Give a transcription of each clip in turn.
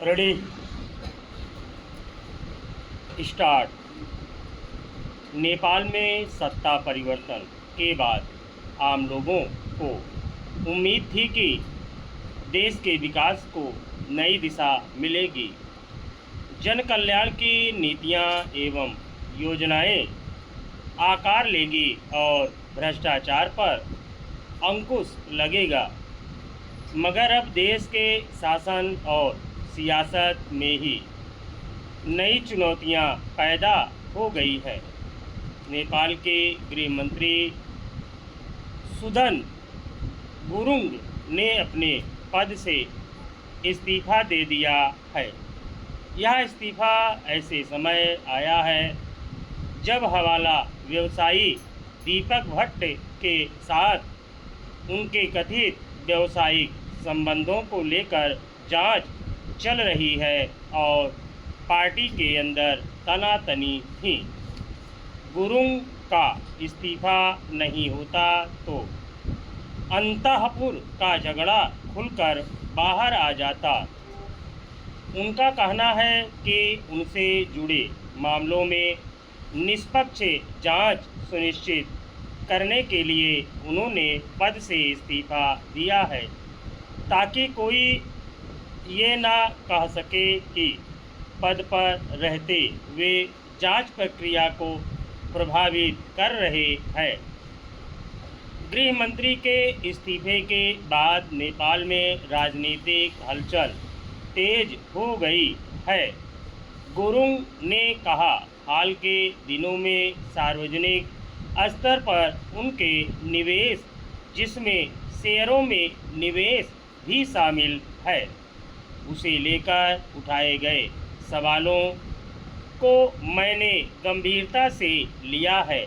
Ready start. Nepal में सत्ता परिवर्तन के बाद आम लोगों को उम्मीद थी कि देश के विकास को नई दिशा मिलेगी। जन कल्याण की नीतियां एवं योजनाएं आकार लेगी और भ्रष्टाचार पर अंकुश लगेगा। मगर अब देश के शासन और सियासत में ही नई चुनौतियां पैदा हो गई है। नेपाल के गृह मंत्री सुदन गुरुङ ने अपने पद से इस्तीफा दे दिया है। यह इस्तीफा ऐसे समय आया है जब हवाला व्यवसायी दीपक भट्ट के साथ उनके कथित व्यावसायिक संबंधों को लेकर जांच चल रही है और पार्टी के अंदर तनातनी थी। गुरुङ का इस्तीफा नहीं होता तो अंतःपुर का झगड़ा खुलकर बाहर आ जाता। उनका कहना है कि उनसे जुड़े मामलों में निष्पक्ष जांच सुनिश्चित करने के लिए उन्होंने पद से इस्तीफा दिया है, ताकि कोई ये ना कह सके कि पद पर रहते वे जांच प्रक्रिया को प्रभावित कर रहे हैं। गृह मंत्री के इस्तीफे के बाद नेपाल में राजनीतिक हलचल तेज हो गई है। गुरुङ ने कहा, हाल के दिनों में सार्वजनिक स्तर पर उनके निवेश, जिसमें शेयरों में निवेश भी शामिल है, उसे लेकर उठाए गए सवालों को मैंने गंभीरता से लिया है।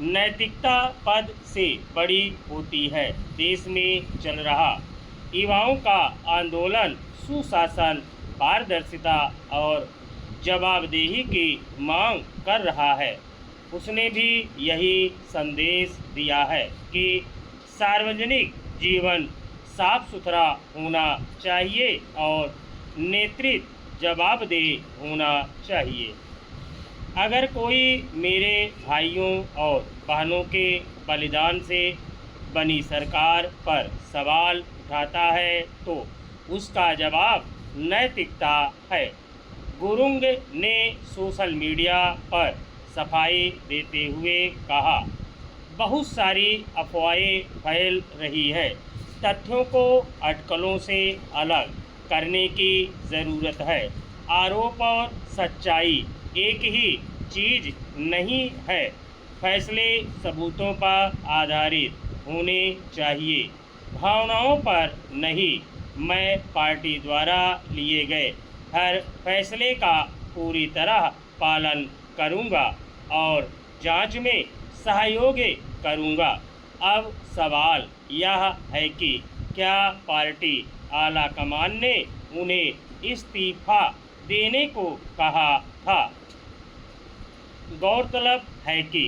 नैतिकता पद से बड़ी होती है। देश में चल रहा युवाओं का आंदोलन सुशासन, पारदर्शिता और जवाबदेही की मांग कर रहा है। उसने भी यही संदेश दिया है कि सार्वजनिक जीवन साफ सुथरा होना चाहिए और नेतृत्व जवाबदेह होना चाहिए। अगर कोई मेरे भाइयों और बहनों के बलिदान से बनी सरकार पर सवाल उठाता है तो उसका जवाब नैतिकता है। गुरुङ ने सोशल मीडिया पर सफाई देते हुए कहा, बहुत सारी अफवाहें फैल रही है। तथ्यों को अटकलों से अलग करने की ज़रूरत है। आरोप और सच्चाई एक ही चीज़ नहीं है। फैसले सबूतों पर आधारित होने चाहिए, भावनाओं पर नहीं। मैं पार्टी द्वारा लिए गए हर फैसले का पूरी तरह पालन करूंगा और जांच में सहयोग करूंगा। अब सवाल यह है कि क्या पार्टी आला कमान ने उन्हें इस्तीफा देने को कहा था। गौरतलब है कि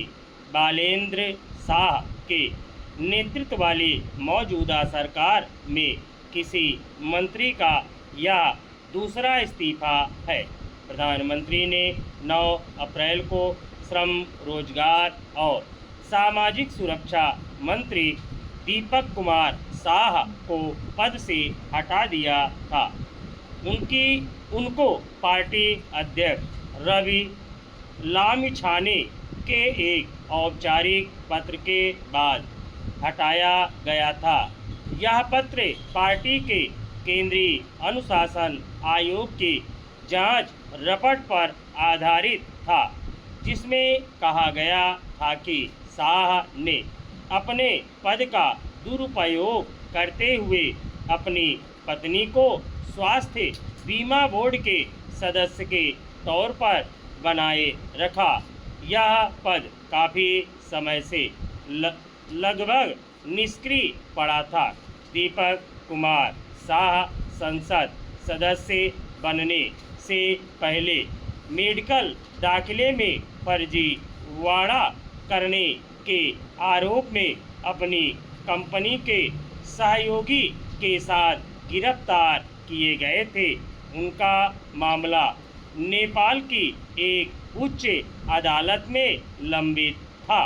बालेंद्र शाह के नेतृत्व वाली मौजूदा सरकार में किसी मंत्री का यह दूसरा इस्तीफा है। प्रधानमंत्री ने 9 अप्रैल को श्रम, रोजगार और सामाजिक सुरक्षा मंत्री दीपक कुमार शाह को पद से हटा दिया था। उनको पार्टी अध्यक्ष रवि लामिछाने के एक औपचारिक पत्र के बाद हटाया गया था। यह पत्र पार्टी के केंद्रीय अनुशासन आयोग की जांच रिपोर्ट पर आधारित था, जिसमें कहा गया था कि शाह ने अपने पद का दुरुपयोग करते हुए अपनी पत्नी को स्वास्थ्य बीमा बोर्ड के सदस्य के तौर पर बनाए रखा। यह पद काफ़ी समय से लगभग निष्क्रिय पड़ा था। दीपक कुमार शाह संसद सदस्य बनने से पहले मेडिकल दाखिले में फर्जीवाड़ा करने के आरोप में अपनी कंपनी के सहयोगी के साथ गिरफ्तार किए गए थे। उनका मामला नेपाल की एक उच्च अदालत में लंबित था।